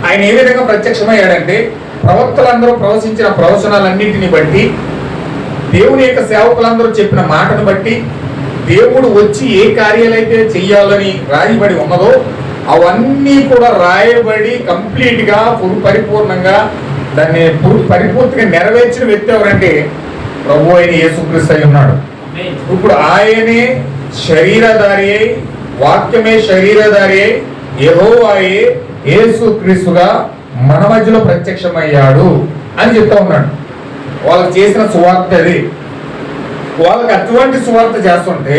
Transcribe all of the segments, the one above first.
ఆయన ఏ విధంగా ప్రత్యక్షమయ్యాడంటే ప్రవక్తలందరూ ప్రవచించిన ప్రవచనాలన్నింటిని బట్టి, దేవుని యొక్క సేవకులందరూ చెప్పిన మాటను బట్టి, దేవుడు వచ్చి ఏ కార్యాలైతే చెయ్యాలని రాయబడి ఉన్నదో అవన్నీ కూడా రాయబడి కంప్లీట్గా పరిపూర్ణంగా దాన్ని పరిపూర్తిగా నెరవేర్చిన వ్యక్తి ఎవరంటే ప్రభు అయిన యేసుక్రీస్తు అయి ఉన్నాడు. ఇప్పుడు ఆయనే శరీరధారి అయి, వాక్యమే శరీరధారి అయి, యెహోవాయే యేసుక్రీస్తుగా మన మధ్యలో ప్రత్యక్షమయ్యాడు అని చెప్తా ఉన్నాడు. వాళ్ళకి చేసిన సువార్త అది. వాళ్ళకి అటువంటి సువార్త చేస్తుంటే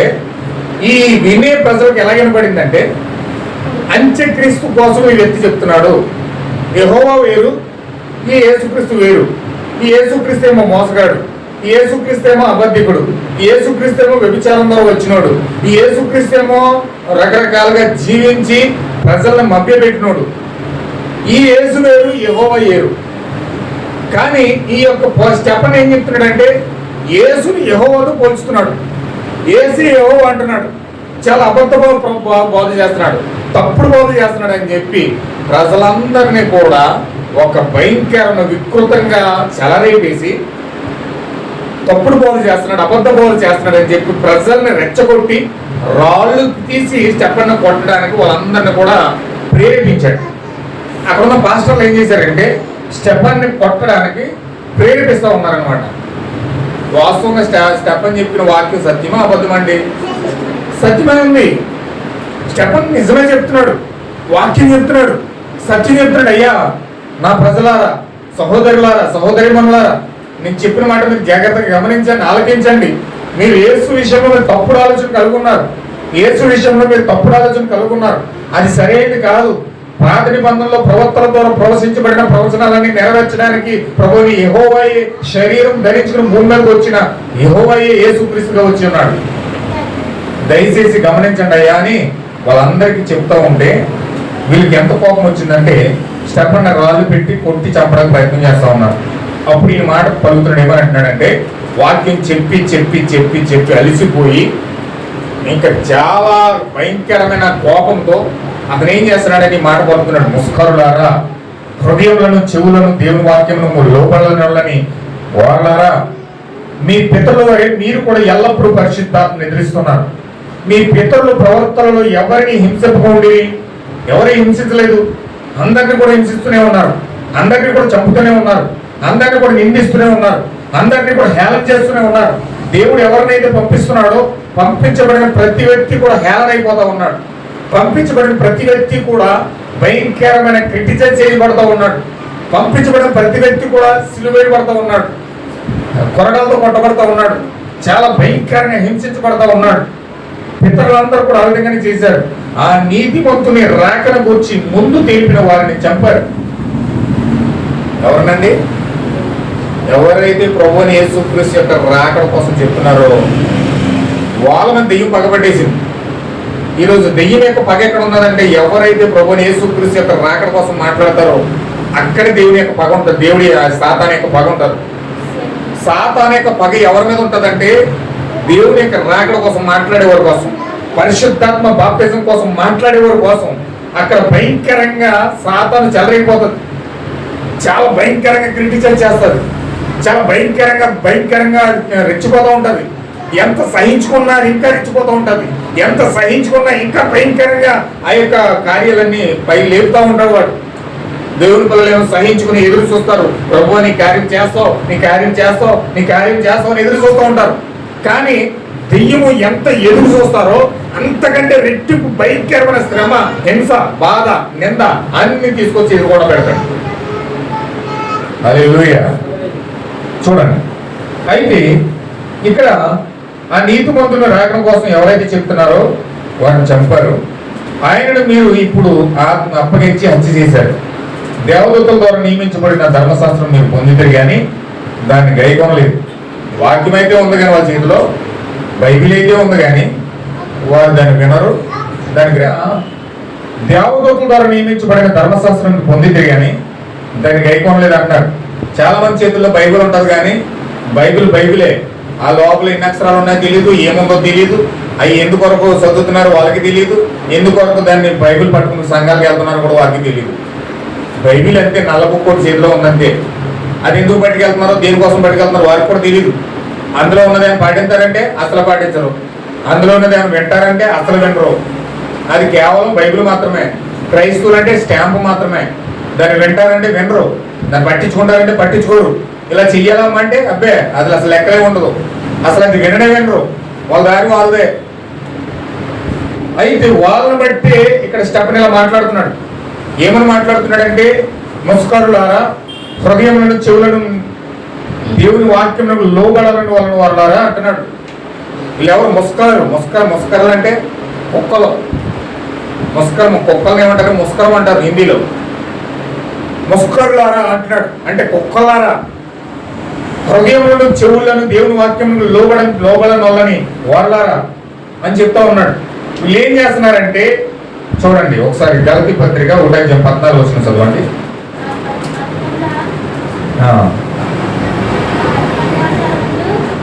ఈ వినే ప్రజలకు ఎలా వినపడిందంటే అంత్యక్రీస్తు కోసం ఈ వ్యక్తి చెప్తున్నాడు. యెహోవా వేరు, ఈ యేసుక్రీస్తు వేరు. ఈ యేసుక్రీస్తు ఏమో మోసగాడు, ఈ యేసుక్రీస్తు ఏమో అబద్ధికుడు, ఈ యేసుక్రీస్తు ఏమో వ్యభిచారంలో వచ్చినోడు, ఈ యేసుక్రీస్తు ఏమో రకరకాలుగా జీవించి ప్రజలను మభ్యపెట్టినోడు. ఈ యేసు వేరు, యెహోవా వేరు. కానీ ఈ యొక్క స్టెఫన్ ఏం చెప్తున్నాడంటే యేసుని యెహోవాతో పోల్చుతున్నాడు. యేసు యెహోవా అంటున్నాడు. చాలా అబద్ధ బోధ చేస్తున్నాడు, తప్పుడు బోధ చేస్తున్నాడు అని చెప్పి ప్రజలందరినీ కూడా ఒక భయంకరమైన వికృతంగా చెలరేపేసి తప్పుడు బోధ చేస్తున్నాడు, అబద్ధ బోధ చేస్తున్నాడు అని చెప్పి ప్రజల్ని రెచ్చగొట్టి రాళ్ళు తీసి స్టెఫన్ను కొట్టడానికి వాళ్ళందరినీ కూడా ప్రేరేపించాడు. అక్కడ ఉన్న పాస్టర్లు ఏం చేశారంటే స్టెఫన్ని కొట్టడానికి ప్రేరేపిస్తూ ఉన్నారనమాట. వాస్తవంగా స్టెఫన్ చెప్పిన వాక్యం సత్యమా అబద్ధమండి? సత్యమే ఉంది. స్టెఫన్ నిజమే చెప్తున్నాడు, వాక్యం చెప్తున్నాడు, సత్యం చెప్తున్నాడు. అయ్యా నా ప్రజలారా, సహోదరులారా, సహోదరిమణులారా, నేను చెప్పిన మాట మీరు జాగ్రత్తగా గమనించండి, ఆలకించండి. మీరు యేసు విషయంలో మీరు తప్పుడు ఆలోచన కలుగున్నారు, యేసు విషయంలో మీరు తప్పుడు ఆలోచన కలుగున్నారు. అది సరైనది కాదు. పాత నిబంధనలో ప్రవక్తల ద్వారా ప్రవచించబడిన ప్రవచనాలన్నీ నెరవేర్చడానికి ప్రభువుని యెహోవాయే శరీరం ధరించుకుని భూమి మీదకి వచ్చిన యెహోవాయే యేసుక్రీస్తుగా వచ్చి ఉన్నాడు. దయచేసి గమనించండి అయ్యా అని వాళ్ళందరికీ చెప్తా ఉంటే వీళ్ళకి ఎంత కోపం వచ్చిందంటే స్టెఫన్ రాళ్ళు పెట్టి కొట్టి చంపడానికి ప్రయత్నం చేస్తా ఉన్నారు. అప్పుడు ఈ మాట పలుకుతున్నాడు. ఏమని అంటున్నాడంటే వాక్యం చెప్పి చెప్పి చెప్పి చెప్పి అలిసిపోయి ఇంకా చాలా భయంకరమైన కోపంతో అతను ఏం చేస్తున్నాడని మాట పలుకుతున్నాడు. ముస్కరులారా, హృదయములను చెవులను దేవుని వాక్యమును లోపలని వారలారా, మీ పితరుల వరే మీరు కూడా ఎల్లప్పుడూ పరిశుద్ధాత్మను ఎదురిస్తున్నారు. మీ పితరుల ప్రవర్తనలో ఎవరిని హింసించకండి, ఎవరిని హింసించలేదు, అందరినీ కూడా హింసిస్తూనే ఉన్నారు, అందరినీ కూడా చంపుతూనే ఉన్నారు, అందరినీ కూడా నిందిస్తూనే ఉన్నారు, అందరినీ కూడా హేళన చేస్తూనే ఉన్నారు. దేవుడు ఎవరినైతే పంపిస్తున్నాడో పంపించబడిన ప్రతి వ్యక్తి కూడా హేళన అయిపోతా ఉన్నాడు. పంపించబడిన ప్రతి వ్యక్తి కూడా భయంకరమైన క్రిటిసైజ్ చేయబడతా ఉన్నాడు. పంపించబడిన ప్రతి వ్యక్తి కూడా సిలువేయబడతా ఉన్నాడు, కొరడాలతో కొట్టబడతా ఉన్నాడు, చాలా భయంకరంగా హింసించబడతా ఉన్నాడు. పితరులందరూ కూడా ఆ విధంగానే చేశారు. ఆ నీతిమంతుని రాకను గురించి ముందు తెలిపిన వారిని చంపారు. ఎవరినండి? ఎవరైతే ప్రభువుని యేసుక్రీస్తు యొక్క రాకడ కోసం చెప్తున్నారో వాళ్ళని దెయ్యం పగబట్టేసింది. ఈరోజు దెయ్యం యొక్క పగ ఎక్కడ ఉన్నదంటే ఎవరైతే ప్రభువుని యేసుక్రీస్తు యొక్క రాకడ కోసం మాట్లాడతారో అక్కడే దేవుని యొక్క పగ ఉంటుంది. దేవుడి సాతాను యొక్క పగ ఉంటుంది. సాతాను యొక్క పగ ఎవరి మీద ఉంటుందంటే దేవుని యొక్క రాకడ కోసం మాట్లాడేవారి కోసం, పరిశుద్ధాత్మ బాప్తిజం కోసం మాట్లాడేవారి కోసం అక్కడ భయంకరంగా సాతాను చెలరైపోతుంది. చాలా భయంకరంగా క్రిటిసైజ్ చేస్తుంది, చాలా భయంకరంగా రెచ్చిపోతూ ఉంటుంది. ఎంత సహించుకున్నా ఇంకా రెచ్చిపోతూ ఉంటుంది, ఎంత సహించుకున్నా ఇంకా భయంకరంగా ఆ యొక్క కార్యాలన్నీ పై లేపుతూ ఉంటాడు వాడు. దేవుని పిల్లలు ఏమో సహించుకుని ఎదురు చూస్తారు. ప్రభు నీ కార్యం చేస్తావు, నీ కార్యం చేస్తావు, నీ కార్యం చేస్తావు అని ఎదురు చూస్తూ ఉంటారు. కానీ దెయ్యము ఎంత ఎదురు చూస్తారో అంతకంటే రెట్టింపు భయంకరమైన శ్రమ, హింస, బాధ, నింద అన్ని తీసుకొచ్చి ఎదుర్కోవడం పెడతాడు. హల్లెలూయా. చూడండి, అయితే ఇక్కడ ఆ నీతిమంతుల రాకడం కోసం ఎవరైతే చెప్తున్నారో వారిని చంపారు. ఆయనను మీరు ఇప్పుడు అప్పగించి హత్య చేశారు. దేవదూతల ద్వారా నియమించబడిన ధర్మశాస్త్రం మీరు పొందిద్దరు కానీ దాన్ని గైకొనలేదు. వాక్యం అయితే ఉంది కానీ వాళ్ళ చేతిలో, బైబిల్ అయితే ఉంది కానీ వారు దాన్ని వినరు. దానికి దేవదూతల ద్వారా నియమించబడిన ధర్మశాస్త్రం పొందిద్దరు కానీ దాన్ని గైకొనలేదు అంటారు. చాలా మంది చేతుల్లో బైబిల్ ఉంటుంది కానీ బైబిలే, ఆ లోపల ఎన్ని అక్షరాలు ఉన్నాయో తెలియదు, ఏముందో తెలియదు, అవి ఎందుకొరకు చదువుతున్నారు వాళ్ళకి తెలియదు, ఎందుకొరకు దాన్ని బైబిల్ పట్టుకుని సంఘాలకు వెళ్తున్నారు కూడా వాళ్ళకి తెలియదు. బైబిల్ అంతే, నల్ల బుక్కోటి చేతిలో ఉందంతే. అది ఎందుకు పట్టుకెళ్తున్నారో, దేనికోసం పట్టుకెళ్తున్నారో వారికి కూడా తెలియదు. అందులో ఉన్నదేమైనా పాటించారంటే అసలు పాటించరు, అందులో ఉన్నదేమైనా వింటారంటే అసలు వినరు. అది కేవలం బైబిల్ మాత్రమే. క్రైస్తవులు అంటే స్టాంపు మాత్రమే. దాన్ని వింటారంటే వినరు, దాన్ని పట్టించుకుంటారంటే పట్టించుకోరు. ఇలా చెయ్యాలమ్మంటే అబ్బే అది అసలు లెక్కలే ఉండదు. అసలు అది వినడే వినరు, వాళ్ళ దారి వాళ్ళదే. అయితే వాళ్ళని బట్టి ఇక్కడ స్టెఫెన్ ఇలా మాట్లాడుతున్నాడు. ఏమని మాట్లాడుతున్నాడంటే, ముస్కరులారా, హృదయములను చెవులను దేవుని వాక్యములకు లోబడాలని వాళ్ళని వాళ్ళారా అంటున్నాడు. వీళ్ళెవరు? ముస్కరులు అంటే కుక్కలు. కుక్కలను ఏమంటారు? ముస్కరం అంటారు హిందీలో. ముస్కరులారా అంటున్నాడు, అంటే కుక్కలారా, హృదయములను చెవులను దేవుని వాక్యములను లోబడని వాళ్ళని వాళ్ళారా అని చెప్తా ఉన్నాడు. వీళ్ళు ఏం చేస్తున్నారంటే చూడండి ఒకసారి, గలతీ పత్రిక 1:14 వచ్చిన చదవండి.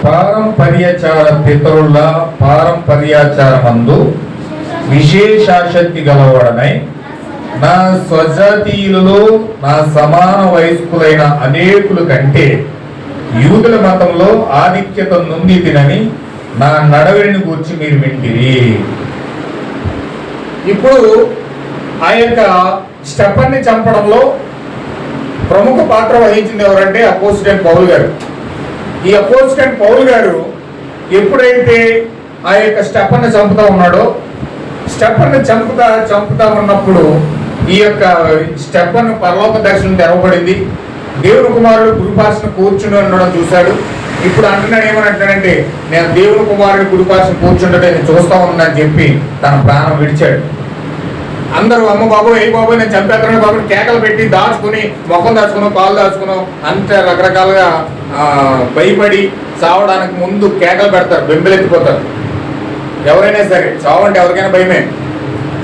పారంపర్యాచార పితరుల పారంపర్యాచారమందు విశేషాశక్తి గలవాడనై నా స్వజాతీయులలో నా సమాన వయస్కులైన అనేకుల కంటే యూదుల మతంలో ఆధిక్యత నుండి తినని నా నడవడిని గురించి మీరు వింటిరి. ఇప్పుడు ఆ యొక్క స్టెఫన్ని చంపడంలో ప్రముఖ పాత్ర వహించింది ఎవరంటే అపోజిటెంట్ పౌలు గారు. ఈ అపోజిటెంట్ పౌలు గారు ఎప్పుడైతే ఆ యొక్క స్టెఫన్ని చంపుతా ఉన్నాడో, స్టెఫన్ని చంపుతా ఉన్నప్పుడు ఈ యొక్క స్టెఫన్ పరలోక దర్శనం తెరవబడింది. దేవుని కుమారుడు కుడిపార్శ్వన కూర్చుని ఉండడం చూశాడు. ఇప్పుడు అంటున్నాడు, ఏమని అంటాడంటే, నేను దేవుని కుమారుడు కుడిపార్శ్వన కూర్చుంటే నేను చూస్తా ఉన్నానని చెప్పి తన ప్రాణం విడిచాడు. అందరూ అమ్మ బాబు ఏ బాబు నేను చంపేస్తున్నాడు బాబు కేకలు పెట్టి దాచుకుని, ముఖం దాచుకున్నాం, కాలు దాచుకున్నాం, అంత రకరకాలుగా భయపడి చావడానికి ముందు కేకలు పెడతారు, బెంబెలెత్తిపోతారు. ఎవరైనా సరే చావు అంటే ఎవరికైనా భయమే,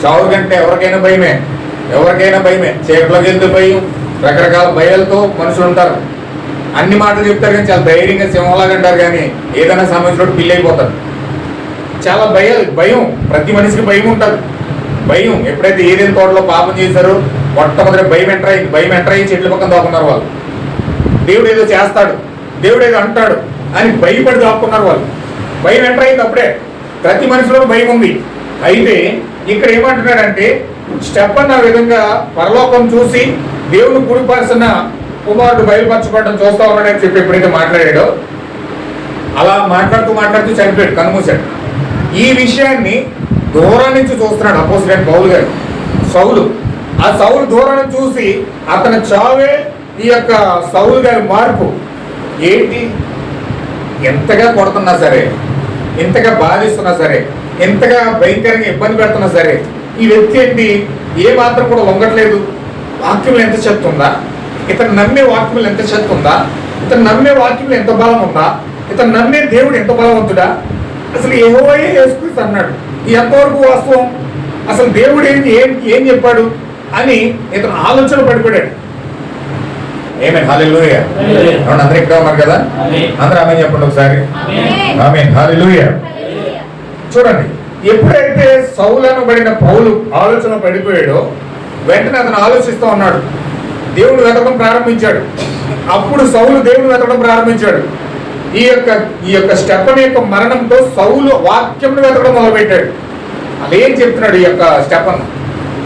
చావు కంటే ఎవరికైనా భయమే. చీకట్లోకి వెళ్తే భయం, రకరకాల భయాలతో మనుషులు ఉంటారు. అన్ని మాటలు చెప్తారు కానీ చాలా ధైర్యంగా సింహంలాగా అంటారు, కానీ ఏదైనా సమస్యలో పిల్లి అయిపోతారు. చాలా భయం, ప్రతి మనిషికి భయం ఉంటుంది. భయం ఎప్పుడైతే ఏదైనా తోటలో పాపం చేశారో మొట్టమొదటి భయం ఎంటర్ అయ్యి చెట్ల పక్కన దాక్కున్నారు వాళ్ళు. దేవుడు ఏదో చేస్తాడు, దేవుడు ఏదో అంటాడు అని భయపడి దాక్కున్నారు వాళ్ళు. భయం ఎంటర్ అయింది అప్పుడే. ప్రతి మనిషిలో భయం ఉంది. అయితే ఇక్కడ ఏమంటున్నాడంటే, స్టెఫన్ ఆ విధంగా పరలోకం చూసి దేవుని కుడిపార్శ్వన కుమారుడు బయలుపరచబడడం చూస్తా ఉన్నాడని చెప్పి ఎప్పుడైతే మాట్లాడాడో, అలా మాట్లాడుతూ చనిపోయాడు, కన్నుమూశాడు. ఈ విషయాన్ని దూరం నుంచి చూస్తున్నాడు అపోజిటెంట్ పౌలు గారు, సౌలు. ఆ సౌలు దూరం నుంచి చూసి అతని చావే ఈ యొక్క సౌలు గారి మార్పు ఏంటి? ఎంతగా కొడుతున్నా సరే, ఎంతగా బాధిస్తున్నా సరే, ఎంతగా భయంకరంగా ఇబ్బంది పెడుతున్నా సరే, ఈ వ్యక్తి ఏంటి ఏ మాత్రం కూడా వంగట్లేదు. వాక్యంలో ఎంత శక్తి ఉందా, ఇతను నమ్మే వాక్యంలో ఎంత శక్తి ఉందా, ఇతను నమ్మే వాక్యంలో ఎంత బలం ఉందా, ఇతను నమ్మే దేవుడు ఎంత బలవంతుడా, అసలు యెహోవాయే యేసుక్రీస్తు అన్నాడు, ఇది ఎంతవరకు వాస్తవం, అసలు దేవుడు ఏం చెప్పాడు అని ఇతను ఆలోచన పడిపోయాడు. ఆమేన్, హల్లెలూయా. అందరూ ఇక్కడ ఉన్నారు కదా, అందరూ ఆమేన్ చెప్పండి ఒకసారి. ఆమేన్, హల్లెలూయా. చూడండి, ఎప్పుడైతే సౌలు అనబడిన పౌలు ఆలోచన పడిపోయాడో వెంటనే అతను ఆలోచిస్తూ ఉన్నాడు, దేవుడు వెతకడం ప్రారంభించాడు. అప్పుడు సౌలు దేవుడు వెతకడం ప్రారంభించాడు. ఈ యొక్క స్టెఫన్ యొక్క మరణంతో సౌలు వాక్యం వెతకడం మొదలుపెట్టాడు. అదేం చెప్తున్నాడు ఈ యొక్క స్టెఫన్?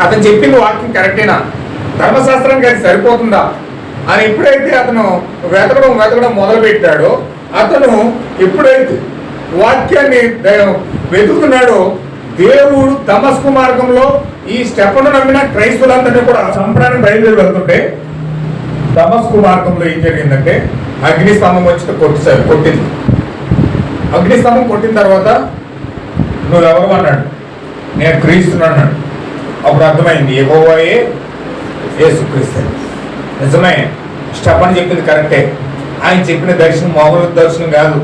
అతను చెప్పింది వాక్యం కరెక్టేనా, ధర్మశాస్త్రానికి అది సరిపోతుందా అని ఎప్పుడైతే అతను వెతకడం మొదలుపెట్టాడో, అతను ఎప్పుడైతే వాక్యాన్ని వెతుకుతున్నాడో, దేవుడు దమస్కు మార్గంలో ఈ స్టెఫను నమ్మిన క్రైస్తవులందరినీ కూడా చంపడానికి బయలుదేరి వెళ్తుంటే, దమస్కు మార్గంలో ఏం జరిగిందంటే అగ్నిస్తంభం వచ్చి కొట్టింది. అగ్నిస్తంభం కొట్టిన తర్వాత నువ్వెవరు అన్నాడు, నేను క్రీస్తున్నాను అన్నాడు. అప్పుడు అర్థమైంది యెహోవాయే యేసుక్రీస్తు. నిజమే, స్టెఫన్ చెప్పింది కరెక్టే. ఆయన చెప్పిన దర్శనం మామూలు దర్శనం కాదు.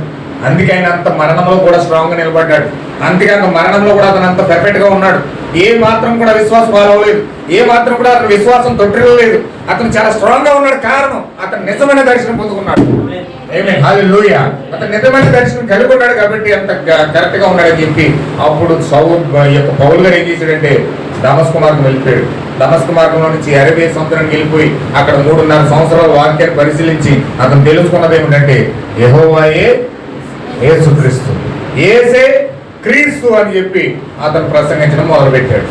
అందుకే ఆయన అంత మరణంలో కూడా స్ట్రాంగ్ గా నిలబడ్డాడు. అందుకే అంత మరణంలో కూడా అతను అంత పర్ఫెక్ట్ గా ఉన్నాడు. ఏ మాత్రం కూడా విశ్వాసం అవ్వలేదు, ఏ మాత్రం కూడా అతను విశ్వాసం తొట్టిల్లలేదు. అతను చాలా స్ట్రాంగ్ గా ఉన్నాడు. కారణం అతను నిజమైన దర్శనం పొందుకున్నాడు. ఆమేన్, హల్లెలూయా. అతను నిజమైన దర్శనం కలిగి ఉన్నాడు కాబట్టి అంత కరెక్ట్ గా ఉన్నాడని చెప్పి అప్పుడు పౌలు గారు ఏం చేశాడంటే దమస్కు మార్గం వెళ్ళిపోయాడు. దమస్కు మార్గంలో నుంచి అరేబియా సముద్రానికి వెళ్ళిపోయి అక్కడ 3.5 సంవత్సరాల వాక్యాన్ని పరిశీలించి అతను తెలుసుకున్నది ఏమిటంటే యెహోవాయే యేసుక్రీస్తు, యేసే క్రీస్తు అని చెప్పి అతను ప్రసంగించడం మొదలుపెట్టాడు.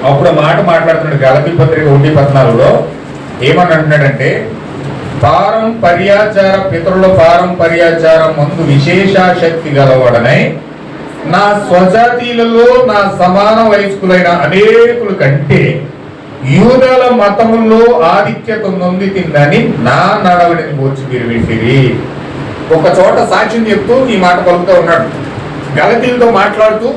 అప్పుడు మాట మాట్లాడుతున్నాడు. గలతీ పత్రిక 1:14లో ఏమని అంటున్నాడంటే, పారంపర్యాచార పితరుల పారంపర్యాచారం మందు విశేషాశక్తి గలవాడనై నా స్వజాతీయులలో నా సమాన వయస్కులైన అనేకుల కంటే యూదుల మతములో ఆధిక్యత నొంది తిందని నా నడవడిని పోర్చి విరివిసిరి. ఒక చోట సాక్ష్యం చెప్తూ ఈ మాట పలుకుతూ ఉన్నాడు. గలతీలతో మాట్లాడుతూ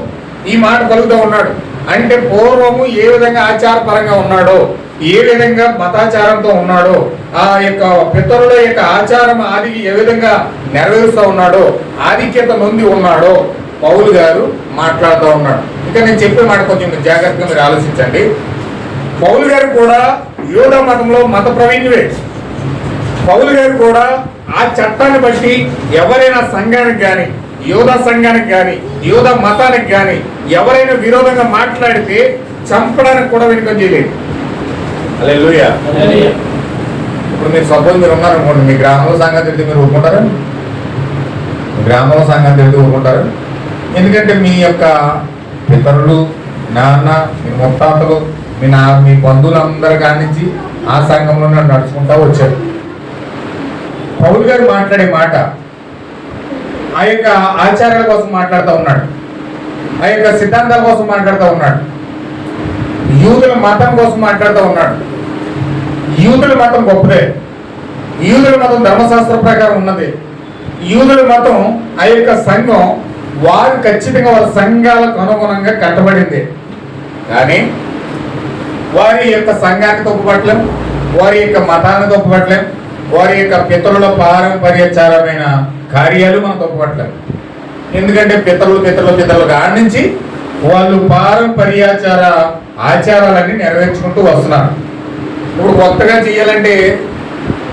ఈ మాట పలుకుతూ ఉన్నాడు. అంటే పూర్వము ఏ విధంగా ఆచారపరంగా ఉన్నాడో, ఏ విధంగా మతాచారంతో ఉన్నాడో, ఆ యొక్క పితరుల యొక్క ఆచారం ఆది ఏ విధంగా నెరవేరుస్తూ ఉన్నాడో, ఆధిక్యత నొంది ఉన్నాడో పౌలు గారు మాట్లాడుతూ ఉన్నాడు. ఇంకా నేను చెప్పే మాట కొంచెం జాగ్రత్తగా మీరు ఆలోచించండి. పౌలు గారు కూడా యూదా మతంలో మత ప్రవీణులే. పౌలు గారు కూడా ఆ చట్టాన్ని బట్టి ఎవరైనా సంఘానికి కానీ, యూదా సంఘానికి కానీ, యూదా మతానికి కానీ ఎవరైనా విరోధంగా మాట్లాడితే చంపడానికి కూడా వెనుకం చేయలేదు. హల్లెలూయా. ఇప్పుడు మీరు సపోజ్ మీరు ఉన్నారనుకోండి, మీ గ్రామంలో సంఘం తిరిగితే మీరు ఊరుకుంటారా? గ్రామంలో సంఘం తిరిగితే ఊరుకుంటారు. ఎందుకంటే మీ యొక్క పితరులు, నాన్న, మీ ముత్తాతలు, మీ బంధువులందరి కాడి నుంచి ఆ సంఘంలో నడుచుకుంటా వచ్చారు. పౌలు గారు మాట్లాడే మాట ఆ యొక్క ఆచారాల కోసం మాట్లాడుతూ ఉన్నాడు, ఆ యొక్క సిద్ధాంతాల కోసం మాట్లాడుతూ ఉన్నాడు, యూదుల మతం కోసం మాట్లాడుతూ ఉన్నాడు. యూదుల మతం గొప్పదే, యూదుల మతం ధర్మశాస్త్ర ప్రకారం ఉన్నది. యూదుల మతం ఆ యొక్క సంఘం వారు ఖచ్చితంగా వాళ్ళ సంఘాలకు అనుగుణంగా కట్టబడింది. కానీ వారి యొక్క సంఘాన్ని తప్పుపట్టలేం, వారి యొక్క మతాన్ని తప్పుపట్టలేం, వారి యొక్క పితరుల పారంపర్యాచారమైన కార్యాలు మనం తప్పుపట్టలేం. ఎందుకంటే పితరుల కాడి నుంచి వాళ్ళు పారంపర్యాచార ఆచారాలన్నీ నెరవేర్చుకుంటూ వస్తున్నారు. ఇప్పుడు కొత్తగా చేయాలంటే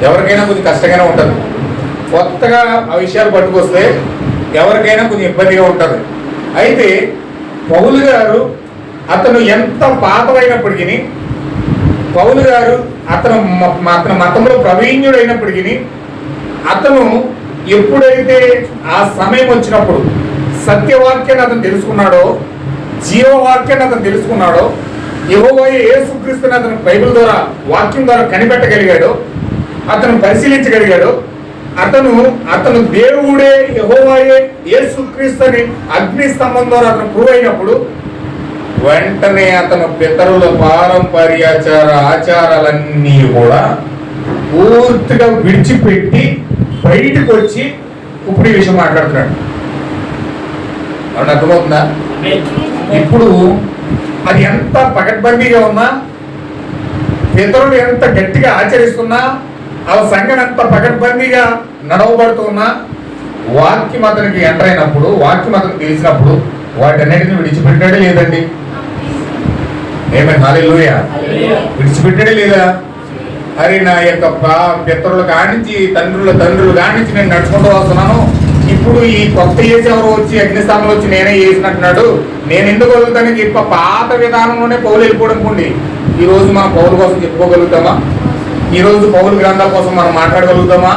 ఎవరికైనా కొంచెం కష్టంగానే ఉంటుంది. కొత్తగా ఆ విషయాలు పట్టుకొస్తే ఎవరికైనా కొంచెం ఇబ్బందిగా ఉంటుంది. అయితే పౌలు గారు అతను ఎంత పాతమైనప్పటికీ, పౌలు గారు అతను మతంలో ప్రవీణ్యుడైనప్పటికీ, అతను ఎప్పుడైతే ఆ సమయం వచ్చినప్పుడు సత్యవాక్యాన్ని అతను తెలుసుకున్నాడో, జీవవాక్యాన్ని అతను తెలుసుకున్నాడో, యెహోవాయే యేసుక్రీస్తుని అతను బైబిల్ ద్వారా వాక్యం ద్వారా కనిపెట్టగలిగాడు, అతను పరిశీలించగలిగాడు. అతను దేవుడే యెహోవాయే యేసుక్రీస్తు అని అగ్ని స్తంభం ద్వారా అతను ప్రూవ్ అయినప్పుడు వెంటనే అతను పితరుల పారంపర్యాచార ఆచారాలన్నీ కూడా పూర్తిగా విడిచిపెట్టి బయటకు వచ్చి ఇప్పుడు ఈ విషయం మాట్లాడుతున్నాడు. అవును, అర్థమవుతుందా? ఇప్పుడు అది ఎంత పకడ్బందీగా ఉన్నా, పితరులు ఎంత గట్టిగా ఆచరిస్తున్నా, ఆ సంఘం ఎంత పకడ్బందీగా నడవబడుతున్నా, వాక్యం అతనికి ఎంటర్ అయినప్పుడు, వాక్యం అతనికి తెలిసినప్పుడు వాటన్నిటిని విడిచిపెట్టాడే లేదండి. ఏమైనా హల్లెలూయా, విడిచిపెట్టాడే లేదా? అరే నా యొక్క పితరుల కానించి తండ్రుల కానించి నేను నడుచుకుంటూ వస్తున్నాను, ఇప్పుడు ఈ కొత్త ఏజ్ ఎవరు వచ్చి అగ్నిస్థానంలో వచ్చి నేనే చేసినట్టున్నాడు, నేను ఎందుకు వదులుతానని చెప్పి పాత విధానంలోనే పౌలు వెళ్ళిపోవడం. ఈ రోజు మనం పౌలు కోసం చెప్పుకోగలుగుతామా? ఈ రోజు పౌలు గ్రంథాల కోసం మనం మాట్లాడగలుగుతామా?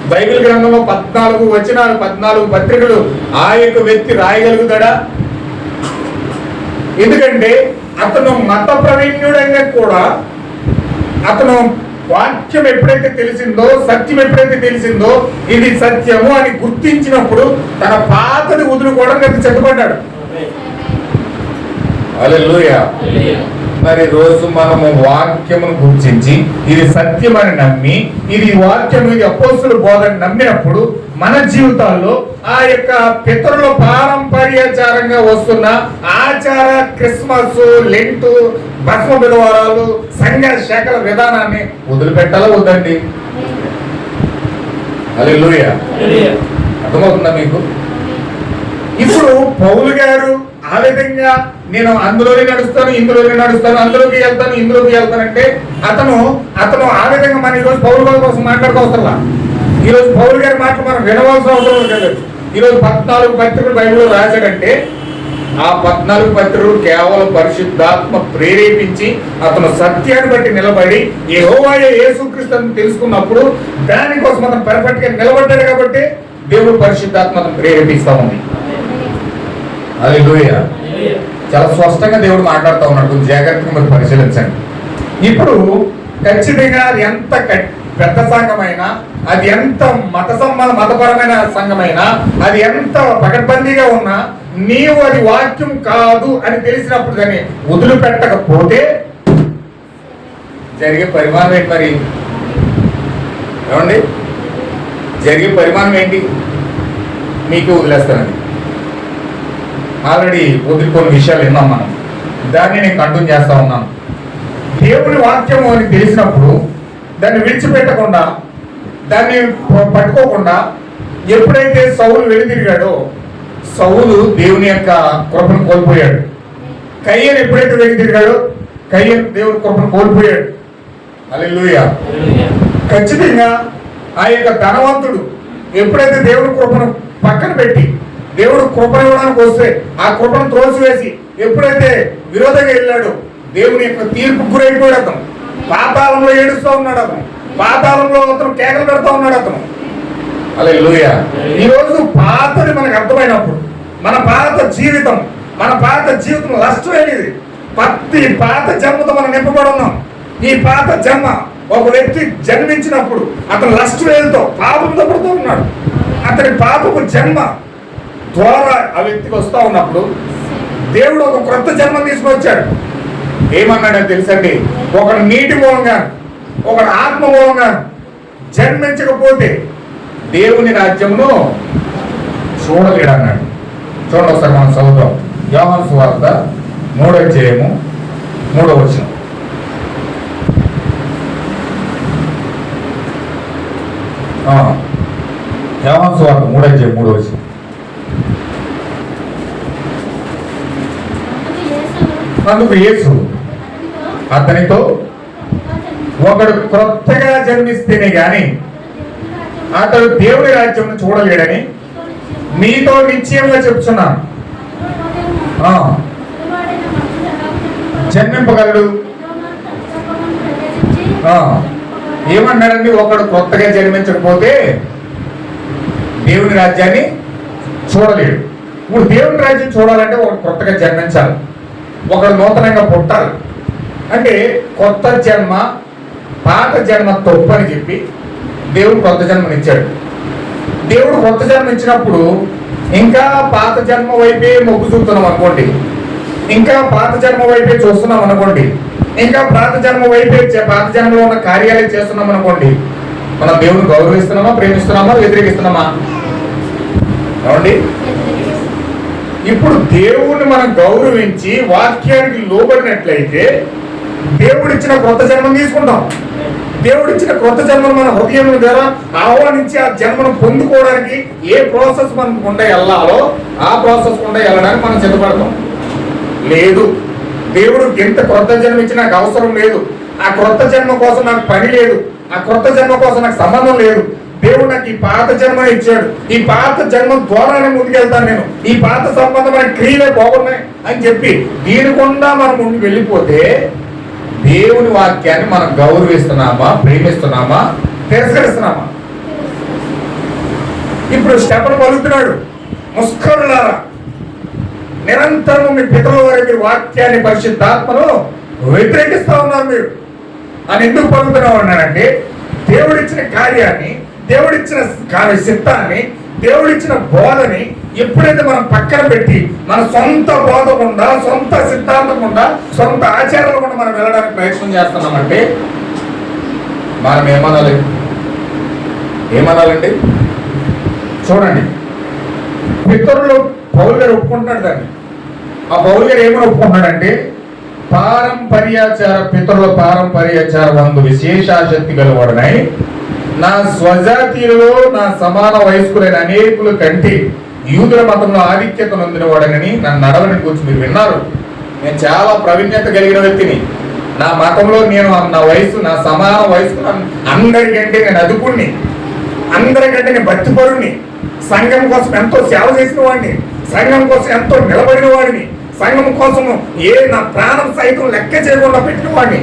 బైబిల్ గ్రంథంలో 14 వచనాలు, 14 పత్రికలు ఆ యొక్క వ్యక్తి రాయగలుగుతాడా? ఎందుకంటే అతను మత ప్రవీణ్యుడైనా కూడా అతను వాక్యం ఎప్పుడైతే తెలిసిందో, సత్యం ఎప్పుడైతే తెలిసిందో, ఇది సత్యము అని గుర్తించినప్పుడు తన పాతది వదులుకోవడానికి సిద్ధపడ్డాడు. హల్లెలూయా. మరి రోజు మనము వాక్యమును గుర్తించి ఇది సత్యమని నమ్మి, ఇది వాక్యం, ఇది అపోస్తుల బోధన నమ్మినప్పుడు మన జీవితాల్లో ఆ యొక్క పితరుల పారంపర్యాచారంగా వస్తున్న ఆచార, క్రిస్మస్, లెంటు, భస్మ బుధవారాలు, సంఘ శాఖల విధానాన్ని వదిలిపెట్టాలా వద్దండి? హల్లెలూయా. అర్థమవుతుందా మీకు? ఇప్పుడు పౌలు గారు ఆ విధంగా నేను అందులోనే నడుస్తాను, ఇందులోనే నడుస్తాను, అందులోకి వెళ్తాను, ఇందులోకి వెళ్తానంటే అతను ఆ విధంగా మనం ఈరోజు పౌలు గారి కోసం మాట్లాడుకోవసరంలా. ఈరోజు పౌలు గారి మాటలు మనం వినవలసిన అవసరం లేదు. ఈరోజు 14 పత్రికలు బైబిల్లో రాశాడంటే ఆ 14 పత్రులు కేవలం పరిశుద్ధాత్మ ప్రేరేపించి అతను సత్యాన్ని బట్టి నిలబడి యెహోవాయే యేసుక్రీస్తుని తెలుసుకున్నప్పుడు దానికోసం అతను పర్ఫెక్ట్ గా నిలబడ్డాడు కాబట్టి దేవుడు పరిశుద్ధాత్మ అతను ప్రేరేపిస్తా ఉంది. హల్లెలూయా. చాలా స్పష్టంగా దేవుడు మాట్లాడుతూ ఉన్నాడు. కొంచెం జాగ్రత్తగా మీరు పరిశీలించండి. ఇప్పుడు ఖచ్చితంగా అది ఎంత పెద్ద సంఘమైనా, అది ఎంత మతపరమైన సంఘమైనా, అది ఎంత పకడ్బందీగా ఉన్నా, నీవు అది వాక్యం కాదు అని తెలిసినప్పుడు దాన్ని వదిలిపెట్టకపోతే జరిగే పరిమాణం ఏంటి? మరి ఏమండి జరిగే పరిమాణం ఏంటి? మీకు వదిలేస్తానండి. ఆల్రెడీ వదిలిపోయిన విషయాలు విన్నాం మనం. దాన్ని నేను కంటిన్యూ చేస్తా ఉన్నాను. దేవుని వాక్యం అని తెలిసినప్పుడు దాన్ని విడిచిపెట్టకుండా, దాన్ని పట్టుకోకుండా, ఎప్పుడైతే సౌలు వెనుదిరిగాడో సౌలు దేవుని యొక్క కృపను కోల్పోయాడు. కయ్యను ఎప్పుడైతే వెనుదిరిగాడో కయ్యను దేవుని కృపను కోల్పోయాడు. హల్లెలూయా. ఖచ్చితంగా ఆ యొక్క ధనవంతుడు ఎప్పుడైతే దేవుని కృపను పక్కన పెట్టి దేవుడు కృపను ఇవ్వడానికి వస్తే ఆ కృపను త్రోసివేసి ఎప్పుడైతే విరోధంగా వెళ్ళాడో దేవుని యొక్క తీర్పు గురైపోయాడు. అతను పాతాళంలో ఏడుస్తూ ఉన్నాడు. అతను పాతాళంలో అతను కేకలు పెడతా ఉన్నాడు. అతను హల్లెలూయా. ఈరోజు పాతది మనకు అర్థమైనప్పుడు మన పాత జీవితం నష్టమైనది. ప్రతి పాత జన్మతో మనం నింపబడి ఉన్నాం. ఈ పాత జన్మ ఒక వ్యక్తి జన్మించినప్పుడు అతను లస్ట్వేల్తో పాపంతో పడుతూ ఉన్నాడు. అతని పాపపు జన్మ ద్వారా ఆ వ్యక్తికి వస్తూ ఉన్నప్పుడు దేవుడు ఒక క్రొత్త జన్మ తీసుకొచ్చాడు. ఏమన్నాడో తెలుసండి? ఒకడు నీటి మూలంగా, ఒకడు ఆత్మ మూలంగా జన్మించకపోతే దేవుని రాజ్యమును చూడలేడు అన్నాడు. చూడండి ఒకసారి మనం చదువుతాం. యోహాను సువార్త 3వ అధ్యాయము 3వ వచనం. యోహాను సువార్త 3వ అధ్యాయం 3వ వచనం. అందుకు యేసు అతనితో, ఒకడు క్రొత్తగా జన్మిస్తేనే గాని అతడు దేవుని రాజ్యం చూడలేడని మీతో నిశ్చయంగా చెప్తున్నాను. జన్మింపగలడు. ఏమన్నాడండి? ఒకడు కొత్తగా జన్మించకపోతే దేవుని రాజ్యాన్ని చూడలేడు. ఇప్పుడు దేవుని రాజ్యం చూడాలంటే ఒకడు కొత్తగా జన్మించాలి, ఒకడు నూతనంగా పుట్టాలి. అంటే కొత్త జన్మ పాత జన్మ తప్పు అని చెప్పి దేవుడు కొత్త జన్మనిచ్చాడు. దేవుడు కొత్త జన్మ ఇచ్చినప్పుడు ఇంకా పాత జన్మ వైపే మొగ్గు చూపుతున్నాం అనుకోండి, ఇంకా పాత జన్మ వైపే చూస్తున్నాం అనుకోండి, ఇంకా పాత జన్మ వైపే పాత జన్మలో ఉన్న కార్యాలయం చేస్తున్నాం అనుకోండి, మనం దేవుని గౌరవిస్తున్నామా, ప్రేమిస్తున్నామా, వ్యతిరేకిస్తున్నామా? ఏమండి? ఇప్పుడు దేవుణ్ణి మనం గౌరవించి వాక్యానికి లోబడినట్లయితే దేవుడిచ్చిన కొత్త జన్మను తీసుకుంటాం. దేవుడిచ్చిన కొత్త జన్మను మన హృదయం ద్వారా ఆహ్వానించి ఆ జన్మను పొందుకోవడానికి ఏ ప్రాసెస్ మనకు గుండా వెళ్ళాలో ఆ ప్రాసెస్ గుండా వెళ్ళడానికి మనం సిద్ధపడతాం. లేదు, దేవుడు ఎంత కొత్త జన్మ ఇచ్చి నాకు అవసరం లేదు, ఆ కొత్త జన్మ కోసం నాకు పని లేదు, ఆ కొత్త జన్మ కోసం నాకు సంబంధం లేదు, దేవుడు నాకు ఈ పాత జన్మ ఇచ్చాడు, ఈ పాత జన్మ ద్వారానే ముందుకెళ్తాను, నేను ఈ పాత సంబంధమైన క్రియలే బాగున్నాయి అని చెప్పి దీనికుండా మనం ముందుకు వెళ్ళిపోతే దేవుని వాక్యాన్ని మనం గౌరవిస్తున్నామా, ప్రేమిస్తున్నామా, తిరస్కరిస్తున్నామా? ఇప్పుడు స్టెఫను పలుకుతున్నాడు, ముస్కరులారా నిరంతరం మీ పితరుల వారి మీరు వాక్యాన్ని, పరిశుద్ధాత్మను వ్యతిరేకిస్తా ఉన్నారు మీరు అని ఎందుకు పలుకుతున్నావు అన్నాడంటే, దేవుడిచ్చిన కార్యాన్ని, దేవుడిచ్చిన సిద్ధాన్ని, దేవుడిచ్చిన బోధని ఎప్పుడైతే మనం పక్కన పెట్టి మన సొంత బోధ గుండా, సొంత సిద్ధాంతం గుండా, సొంత ఆచారాల గుండా మనం వెళ్ళడానికి ప్రయత్నం చేస్తున్నామంటే మనం ఏమనాలండి? చూడండి, పితరులు పౌలు గారు ఒప్పుకుంటున్నాడు దాన్ని. ఆ పౌలు గారు ఏమని ఒప్పుకుంటున్నాడంటే, పితరుల పారంపర్యాచార వందు విశేషాశక్తి గలవాడనై నా స్వజాతీయులలో నా సమాన వయస్కులైన అనేకుల కంటే యూదుల మతంలో ఆధిక్యత నొందిన వాడనని నన్ను నడవని గురించి మీరు విన్నారు. నేను చాలా ప్రావీణ్యత కలిగిన వ్యక్తిని, నా మతంలో నేను నా వయసు, నా సమాన వయసు అందరికంటే నేను అదుపుణ్ణి, అందరికంటే నేను భక్తిపరుణ్ణి, సంఘం కోసం ఎంతో సేవ చేసిన వాడిని, సంఘం కోసం ఎంతో నిలబడిన వాడిని, సంఘం కోసము నా ప్రాణం సైతం లెక్క చేయకుండా పెట్టిన వాడిని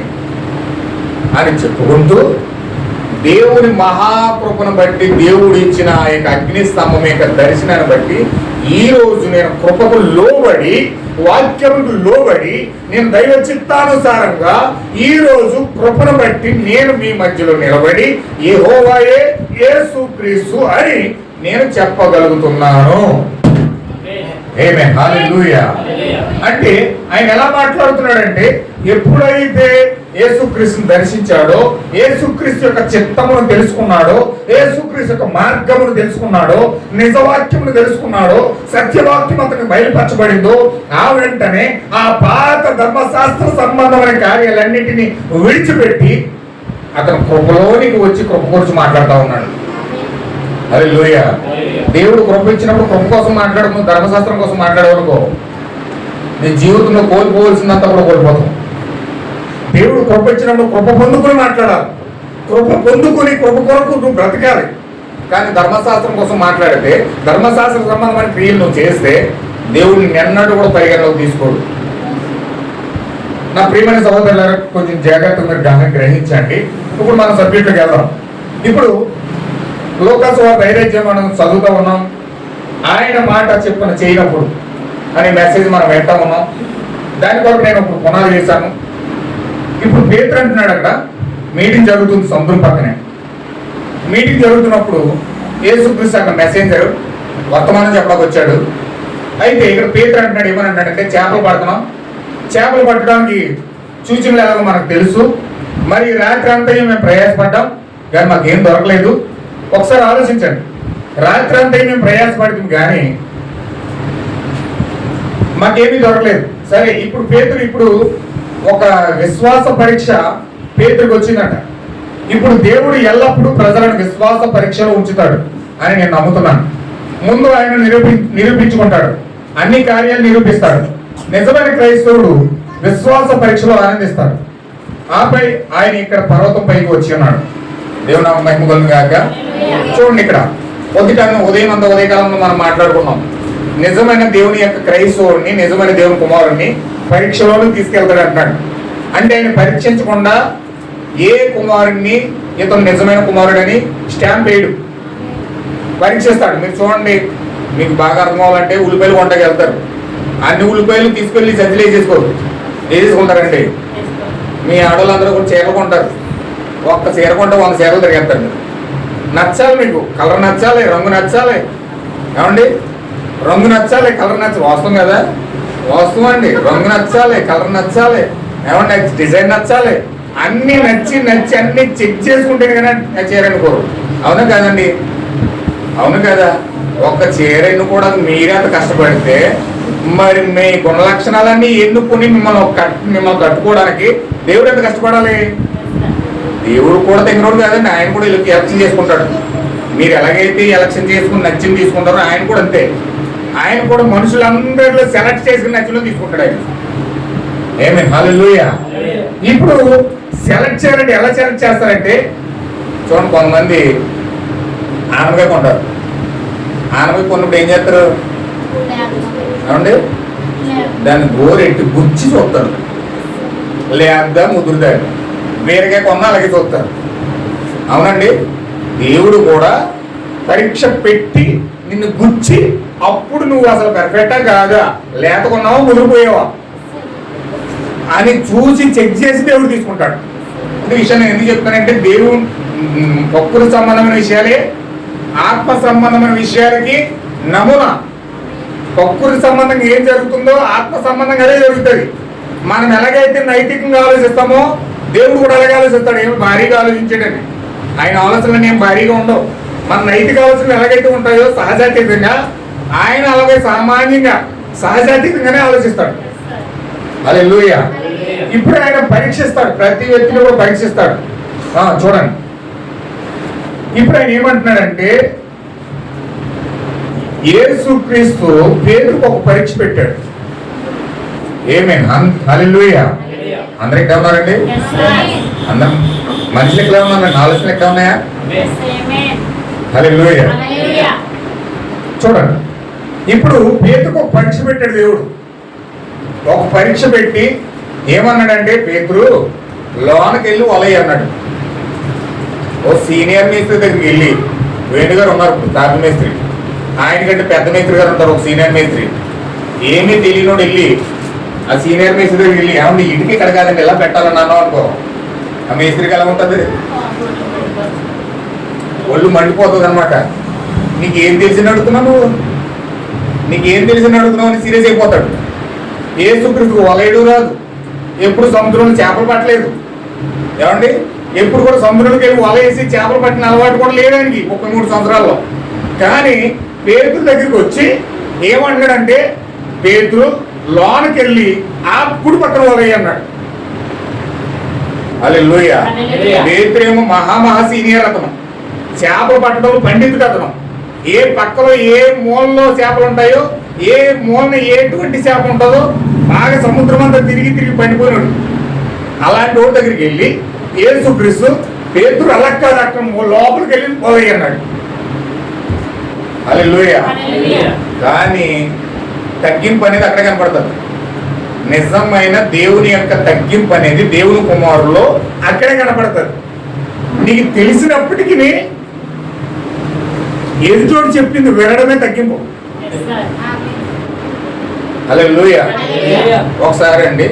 అని చెప్పుకుంటూ దేవుని మహాకృపను బట్టి, దేవుడు ఇచ్చిన ఆ యొక్క అగ్ని స్తంభం యొక్క దర్శనాన్ని బట్టి ఈ రోజు నేను కృపకు లోబడి, వాక్యముకు లోబడి, నేను దైవ చిత్తానుసారంగా ఈ రోజు కృపను బట్టి నేను మీ మధ్యలో నిలబడి యెహోవాయే యేసుక్రీస్తు అని నేను చెప్పగలుగుతున్నాను. ఆమేన్, హల్లెలూయా. అంటే ఆయన ఎలా మాట్లాడుతున్నాడంటే, ఎప్పుడైతే యేసుక్రీస్తుని దర్శించాడో, యేసుక్రీస్తు యొక్క చిత్తమును తెలుసుకున్నాడో, యేసుక్రీస్తు యొక్క మార్గమును తెలుసుకున్నాడో, నిజవాక్యమును తెలుసుకున్నాడో, సత్యవాక్యం అతనికి బయలుపరచబడిందో, ఆ వెంటనే ఆ పాత ధర్మశాస్త్ర సంబంధమైన కార్యాలన్నింటినీ విడిచిపెట్టి అతను కృపలోనికి వచ్చి కృప గురించి మాట్లాడుతూ ఉన్నాడు. హల్లెలూయా. దేవుడు కృప ఇచ్చినప్పుడు కృప కోసం మాట్లాడము, ధర్మశాస్త్రం కోసం మాట్లాడేవనుకో నీ జీవితంలో కోల్పోవలసిందంతా కూడా కోల్పోతాం. దేవుడు కృప ఇచ్చినప్పుడు కృప పొందుకుని మాట్లాడాలి, కృప పొందుకుని కృప కొరకు నువ్వు బ్రతకాలి. కానీ ధర్మశాస్త్రం కోసం మాట్లాడితే, ధర్మశాస్త్ర సంబంధమైన క్రియలు నువ్వు చేస్తే దేవుడిని నిన్నట్టు కూడా పరిగణలోకి తీసుకోడు. నా ప్రియమైన సహోదరులారా, కొంచెం జాగ్రత్తగా మీరు గ్రహించండి. ఇప్పుడు మనం సబ్జెక్టులోకి వెళ్దాం. ఇప్పుడు లోకాసు వార్త 5 మనం చదువుతూ ఉన్నాం. ఆయన మాట చెప్పిన చేయనప్పుడు అనే మెసేజ్ మనం వింటా ఉన్నాం. దాని కొరకు నేను ఇప్పుడు పునాది చేశాను. ఇప్పుడు పేతురు అంటున్నాడు, అక్కడ మీటింగ్ జరుగుతుంది సముద్రం పక్కనే. మీటింగ్ జరుగుతున్నప్పుడు యేసుక్రీస్తు అక్కడ మెసెంజర్ వర్తమానం చెప్పడానికి వచ్చాడు. అయితే ఇక్కడ పేతురు అంటున్నాడు, ఏమని అంటాడంటే, చేపలు పడుతున్నాం, చేపలు పట్టడానికి సూచనలు ఎలాగో మనకు తెలుసు, మరి రాత్రి అంతా మేము ప్రయాసపడ్డాం కానీ మాకేం దొరకలేదు. ఒకసారి ఆలోచించండి, రాత్రి అంతా మేము ప్రయాసపడుతుంది కానీ మాకేమీ దొరకలేదు. సరే, ఇప్పుడు పేతురు ఇప్పుడు ఒక విశ్వాస పరీక్ష పేతురుకి వచ్చిందట. ఇప్పుడు దేవుడు ఎల్లప్పుడూ ప్రజలను విశ్వాస పరీక్షలో ఉంచుతాడు అని నేను నమ్ముతున్నాను. ముందు ఆయన నిరూపించుకుంటాడు, అన్ని కార్యాలు నిరూపిస్తాడు. నిజమైన క్రైస్తవుడు విశ్వాస పరీక్షలో ఆనందిస్తాడు. ఆపై ఆయన ఇక్కడ పర్వతం పైకి వచ్చి ఉన్నాడు. దేవుని నామం మహిమ కలుగును గాక. చూడండి, ఇక్కడ ఉదయకాలంలో మనం మాట్లాడుకున్నాం. నిజమైన దేవుని యొక్క క్రైస్తవుడిని, నిజమైన దేవుని కుమారుడిని పరీక్షలోనే తీసుకెళ్తాడు అంటున్నాడు. అంటే ఆయన పరీక్షించకుండా ఏ కుమారుడిని ఇతను నిజమైన కుమారుడని స్టాంప్ వేయడు, పరీక్షిస్తాడు. మీరు చూడండి, మీకు బాగా అర్థం అవ్వాలంటే ఉల్లిపాయలు కొండకి వెళ్తారు. అన్ని ఉల్లిపాయలు తీసుకెళ్ళి సజ్జలు వేసేసుకోరు, వేసేసుకుంటారండి. మీ ఆడవాళ్ళందరూ కూడా చీరలు కొంటారు. ఒక్క చీర కొంటే 100 చీరలు తిరిగేస్తారు. నచ్చాలి, మీకు కలర్ నచ్చాలి, రంగు నచ్చాలి. ఏమండి, రంగు నచ్చాలి, కలర్ నచ్చాలి. వాస్తవం కదా, వాస్తవం అండి. రంగు నచ్చాలి, కలర్ నచ్చాలి, ఏమండి, డిజైన్ నచ్చాలి. అన్ని నచ్చి అన్ని చెక్ చేసుకుంటేనే కదా చీర ఎన్నుకోరు. అవునా కాదండి? అవును కదా. ఒక్క చీర ఎన్నుకోవడానికి మీరే అంత కష్టపడితే మరి మీ గుణ లక్షణాలన్నీ ఎన్నుకుని మిమ్మల్ని కట్టుకోవడానికి దేవుడు ఎంత కష్టపడాలి? దేవుడు కూడా తెగినోడు కాదండి, ఆయన కూడా ఎలక్షన్ చేసుకుంటాడు. మీరు ఎలాగైతే ఎలక్షన్ చేసుకుని నచ్చింది తీసుకుంటారో ఆయన కూడా అంతే. ఆయన కూడా మనుషులందరిలో సెలెక్ట్ చేసుకుని నచ్చిన తీసుకుంటాడు ఆయన. ఆమేన్, హల్లెలూయా. ఇప్పుడు సెలెక్ట్ చేయాలంటే ఎలా సెలెక్ట్ చేస్తారంటే, చూడండి, కొంతమంది ఆనపకాయ కొంటారు. ఆనపకాయ కొన్నప్పుడు ఏం చేస్తారు? ఏమండి, దాన్ని గోరెట్టి గుచ్చి చూస్తారు, లేదా ముదురుదా. బీరకాయ కొన్నా అలాగే చూస్తారు. అవునండి, దేవుడు కూడా పరీక్ష పెట్టి నిన్ను గుచ్చి అప్పుడు నువ్వు అసలు పర్ఫెక్టా కాదా, లేత కొన్నావా ముదిరిపోయావా అని చూసి చెక్ చేసి దేవుడు తీసుకుంటాడు. ఈ విషయం నేను ఎందుకు చెప్తానంటే, దేవుడు ప్రకృతి సంబంధమైన విషయాలే ఆత్మ సంబంధమైన విషయాలకి నమూనా. ప్రకృతి సంబంధంగా ఏం జరుగుతుందో ఆత్మ సంబంధంగా అదే జరుగుతుంది. మనం ఎలాగైతే నైతికంగా ఆలోచిస్తామో దేవుడు కూడా అలాగే ఆలోచిస్తాడు. ఏమి భారీగా ఆలోచించాడని ఆయన ఆలోచనలు ఏం భారీగా ఉండవు. మన నైతిక ఆలోచనలు ఎలాగైతే ఉంటాయో సహజాతీతంగా ఆయన అలాగే సామాన్యంగా సహజాతీతంగానే ఆలోచిస్తాడు. హల్లెలూయా. ఇప్పుడు ఆయన పరీక్షిస్తాడు, ప్రతి వ్యక్తిని కూడా పరీక్షిస్తాడు. చూడండి, ఇప్పుడు ఆయన ఏమంటున్నాడంటే, యేసుక్రీస్తు పేతురుకు ఒక పరీక్ష పెట్టాడు. ఆమేన్, హల్లెలూయా. అందరూ ఎక్కడ ఉన్నారండి? అందరం మనుషులు ఎక్కడ ఉన్నారు? ఆలోచనలు ఎక్కడ ఉన్నాయా? హల్లెలూయా. చూడండి, ఇప్పుడు పేతురుకు ఒక పరీక్ష పెట్టాడు దేవుడు. ఒక పరీక్ష పెట్టి ఏమన్నాడంటే, పేతురు లోనకి వెళ్ళి వలయ్య అన్నాడు. ఓ సీనియర్ మేస్త్రి దగ్గరికి వెళ్ళి, వేణు గారు ఉన్నారు ఇప్పుడు తాత మేస్త్రి, ఆయనకంటే పెద్ద మేస్త్రి గారు ఉంటారు, ఒక సీనియర్ మేస్త్రి. ఏమీ తెలియనోడు వెళ్ళి ఆ సీనియర్ మేస్త్రి దగ్గరికి వెళ్ళి, ఏమన్నా ఇంటికి ఇక్కడ కాదండి ఎలా పెట్టాలన్నాను అనుకో, ఆ మేస్త్రికి ఎలా ఉంటుంది, ఒళ్ళు మండిపోతుంది అనమాట. నీకేం తెలిసిన అడుగుతున్నావు నువ్వు, నీకేం తెలిసిన అడుగుతున్నావు అని సీరియస్ అయిపోతాడు. యేసుక్రీస్తుకు వలయడు రాదు, ఎప్పుడు సముద్రంలో చేపలు పట్టలేదు. ఏమండి, ఎప్పుడు కూడా సముద్రంలోకి వెళ్ళి వల వేసి చేపలు పట్టిన అలవాటు కూడా లేదానికి 33 సంవత్సరాల్లో. కానీ పేతురు దగ్గరికి వచ్చి ఏమన్నాడంటే, పేతురు లోనకి వెళ్ళి ఆ కుడి పక్కన వలయ్య అన్నాడు. హల్లెలూయా. పేతురేమో మహా సీనియర్ అతను, చేపలు పట్టడంలో పండితుడు అతను. ఏ పక్కలో ఏ మూలలో చేపలు ఉంటాయో, ఏ మూలన ఎటువంటి చేప ఉంటుందో బాగా సముద్రం అంతా తిరిగి తిరిగి పండిపోయినాడు. అలాంటి వాడి దగ్గరికి వెళ్ళి యేసుక్రీస్తు, పేతురు అలా కాదు అక్కడ లోపలికి వెళ్ళి వలయ్య అన్నాడు. హల్లెలూయా. కానీ తగ్గింపు అనేది అక్కడ కనపడుతుంది. నిజమైన దేవుని యొక్క తగ్గింపు అనేది దేవుని కుమారులో అక్కడే కనపడుతుంది. నీకు తెలిసినప్పటికీ ఎదుటోడు చెప్పింది వినడమే తగ్గింపు. హల్లెలూయా. ఒకసారి అండి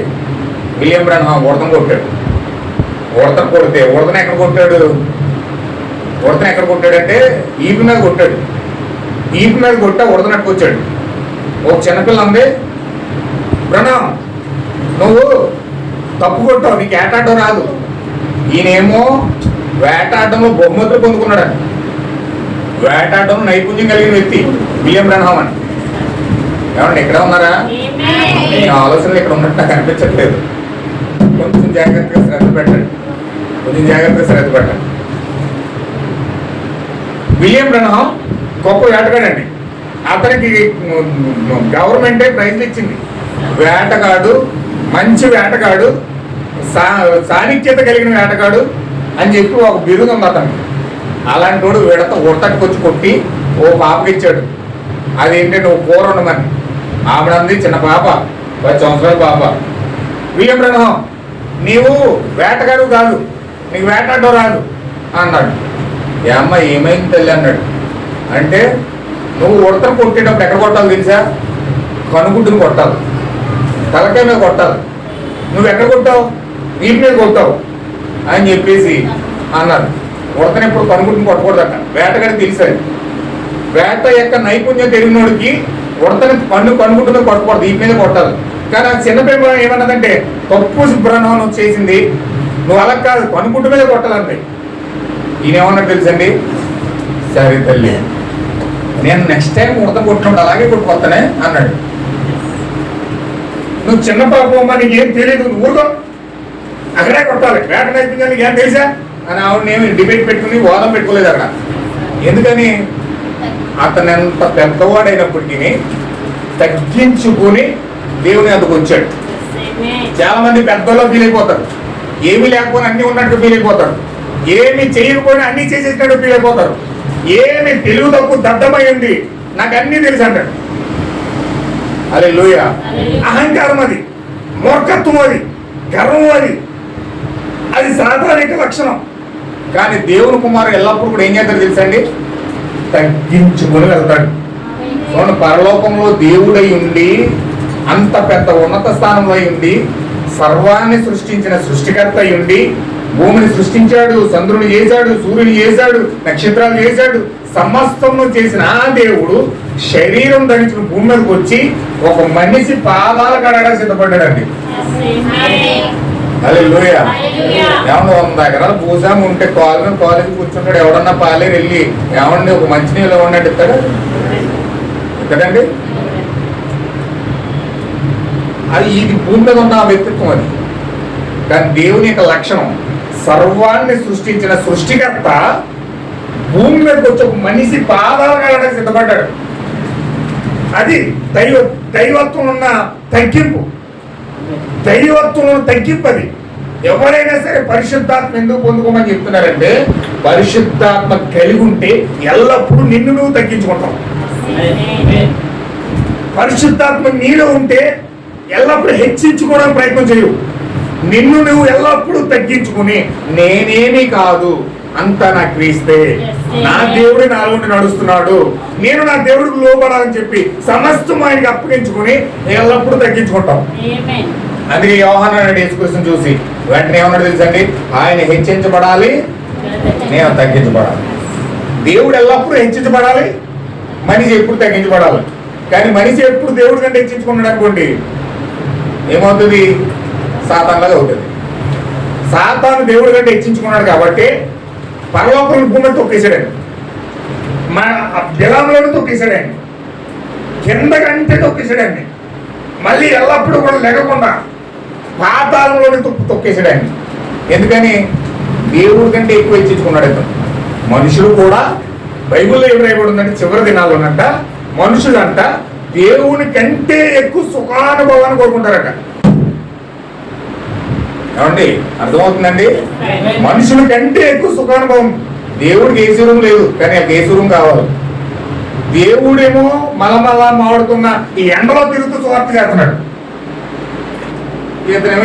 విలియం బ్రన్హామ్ ఉడతను కొట్టాడు. ఉడతను కొడితే ఉడతను ఎక్కడ కొట్టాడు, ఉడతను ఎక్కడ కొట్టాడంటే ఈపి మీద కొట్టాడు. ఈపి మీద కొట్టా ఉడతనట్టుకు వచ్చాడు. ఒక చిన్నపిల్ల ఉంది, బ్రన్హామ్ నువ్వు తప్పు కొట్టావు, నీకు వేటాడడం రాదు. ఈయనేమో వేటాడడంలో బహుమతులు పొందుకున్నాడు. వేటాడడం నైపుణ్యం కలిగిన వ్యక్తి విలియం బ్రన్హామ్ అని. ఏమన్నా ఇక్కడ ఉన్నారా? మీ ఆలోచనలు ఇక్కడ ఉన్నట్టు నాకు అనిపించట్లేదు. కొంచెం జాగ్రత్తగా శ్రద్ధ పెట్టండి, కొంచెం జాగ్రత్తగా శ్రద్ధ పెట్టండి. విలియం బ్రన్హామ్ గొప్ప వేటగాడండి. అతనికి గవర్నమెంటే ప్రైజ్లు ఇచ్చింది. వేటగాడు, మంచి వేటగాడు, సాన్నిధ్యత కలిగిన వేటగాడు అని చెప్పి ఒక బిరుదు ఉంది అతనికి. అలాంటి వాడు వీడతో ఉడతట్టుకొచ్చి కొట్టి ఓ పాపకి ఇచ్చాడు. అదేంటి, నువ్వు కూర ఉండమని. ఆవిడంది చిన్న పాప, 10 సంవత్సరాల పాప. విలియం బ్రన్హామ్ నీవు వేటగాడు కాదు, నీకు వేటాడడం రాదు అన్నాడు. ఏ అమ్మ ఏమైంది తల్లి అన్నాడు. అంటే నువ్వు ఉడతను కొట్టేటప్పుడు ఎక్కడ కొట్టాలి తెలుసా? కనుగుడ్డును కొట్టాలి, తలకాయ మీద కొట్టాలి. నువ్వు ఎక్కడ కొట్టావు? నీటి మీద కొట్టావు అని చెప్పేసి అన్నారు. ఉడతను ఎప్పుడు కనుగుడ్డును కొట్టకూడదట. వేటగాడికి తెలిసాడు. వేట యొక్క నైపుణ్యం తెలిగినోడికి ఉడతని కనుగుడ్డు మీద కొట్టకూడదు, నీటి మీద కొట్టాలి. కానీ ఆ చిన్న పిల్ల ఏమన్నదంటే, తప్పు బ్రన్హామ్ చేసింది, నువ్వు అలా కాదు కనుగుడ్డు మీద కొట్టాలండి. ఈయన ఏమన్నా తెలుసండి, సరే తల్లి నేను నెక్స్ట్ టైం ఉడత కొట్టినప్పుడు అలాగే కొట్టుకొస్తానే అన్నాడు. నువ్వు చిన్న పాపమ్మ, నీకేం తెలియదు, నువ్వు ఊరుకో, అక్కడే కొట్టాలి, వేట నైపుణ్యం నీకు ఏం తెలుసా అని ఆవిడనేమి డిబేట్ పెట్టుకుని వాదం పెట్టుకోలేదు అక్కడ. ఎందుకని? అతను ఎంత పెద్దవాడైనప్పటికీ తగ్గించుకుని దేవుని అందుకు వచ్చాడు. చాలా మంది పెద్దలో ఫీల్ అయిపోతారు, ఏమీ లేకపోయినా అన్ని ఉన్నట్టు ఫీల్ అయిపోతారు, ఏమి చేయకపోయినా అన్ని చేసేసినట్టు ఫీల్ అయిపోతారు. ఏమి తెలుగు తప్పు దద్దమైంది, నాకు అన్నీ తెలుసు అంటాడు. హల్లెలూయా. అహంకారం అది, మూర్ఖత్వం అది, గర్వం అది, అది సాధారణ లక్షణం. కానీ దేవుని కుమారుడు ఎల్లప్పుడూ కూడా ఏం చేస్తాడు తెలుసండి? తగ్గించుకొని వెళ్తాడు. చూడండి, పరలోకంలో దేవుడై ఉండి, అంత పెద్ద ఉన్నత స్థానంలో ఉండి, సర్వాన్ని సృష్టించిన సృష్టికర్త అయి ఉండి, భూమిని సృష్టించాడు, చంద్రుని చేశాడు, సూర్యుని చేశాడు, నక్షత్రాలు చేశాడు, సమస్తము చేసిన ఆ దేవుడు శరీరం ధరించిన భూమి మీదకి వచ్చి ఒక మనిషి పాదాల కడగడానికి సిద్ధపడ్డాడండి. హల్లెలూయా. ఏమన్నా 100 ఎకరాలు పూసాము ఉంటే కాలేజీ కూర్చుంటాడు, ఎవడన్నా పాలేరు వెళ్ళి ఏమండి ఒక మంచినీళ్ళు ఇవ్వండి ఇస్తాడు ఇక్కడండి. అది ఇది భూమి మీద ఉన్న వ్యక్తిత్వం అది. కానీ దేవుని యొక్క లక్షణం, సర్వాన్ని సృష్టించిన సృష్టికర్త భూమి మీదకి వచ్చి ఒక మనిషి పాదాలు కడగడానికి సిద్ధపడ్డాడు. అది దైవత్వం ఉన్న తగ్గింపు, దైవత్వం తగ్గింపు. అది ఎవరైనా సరే పరిశుద్ధాత్మ ఎందుకు పొందుకోమని చెప్తున్నారంటే, పరిశుద్ధాత్మ కలిగి ఉంటే ఎల్లప్పుడూ నిన్ను నువ్వు తగ్గించుకుంటావు. పరిశుద్ధాత్మ నీలో ఉంటే ఎల్లప్పుడూ హెచ్చించుకోవడానికి ప్రయత్నం చేయు. నిన్ను నువ్వు ఎల్లప్పుడూ తగ్గించుకుని నేనేమి కాదు అంతా నాకు క్రీస్తే, నా దేవుడు నాలో ఉండి నడుస్తున్నాడు, నేను నా దేవుడికి లోబడాలని చెప్పి సమస్తం ఆయనకి అప్పగించుకుని ఎల్లప్పుడూ తగ్గించుకుంటాం. అందుకే యోహాను యేసుక్రీస్తుని చూసి వెంటనే ఏమన్నాడు తెలుసండి? ఆయన హెచ్చించబడాలి, నేను తగ్గించబడాలి. దేవుడు ఎల్లప్పుడూ హెచ్చించబడాలి, మనిషి ఎప్పుడు తగ్గించబడాలి. కానీ మనిషి ఎప్పుడు దేవుడి కంటే హెచ్చించుకున్నాడు అనుకోండి, ఏమవుతుంది? సాతాన్లాగా అవుతుంది. సాతాను దేవుడి కంటే హెచ్చించుకున్నాడు కాబట్టి పరలోకం భూమిని తొక్కేసాడండి, మన బిలాంలోనే తొక్కేసాడండి, కింద కంటే తొక్కేసాడండి. మళ్ళీ ఎల్లప్పుడూ కూడా లెగకుండా పాతాళంలోనే తొక్కేసాడండి. ఎందుకని? దేవుడి కంటే ఎక్కువ హెచ్చించుకున్నాడు ఇతను. మనుషులు కూడా బైబిల్లో ఏం రాయబడి ఉందంటే చివరి దినాల్లోనంట మనుషులంట దేవుని కంటే ఎక్కువ సుఖానుభవాన్ని కోరుకుంటారట. ఏమండి అర్థమవుతుందండి? మనుషుల కంటే ఎక్కువ సుఖానుభవం. దేవుడికి ఏసీ రూమ్ లేదు, కానీ ఆ ఏసీ రూమ్ కావాలి. దేవుడేమో మలమల మాడుతున్న ఈ ఎండలో తిరుగుతూ సువార్త చేస్తున్నాడు. ఇతనేమో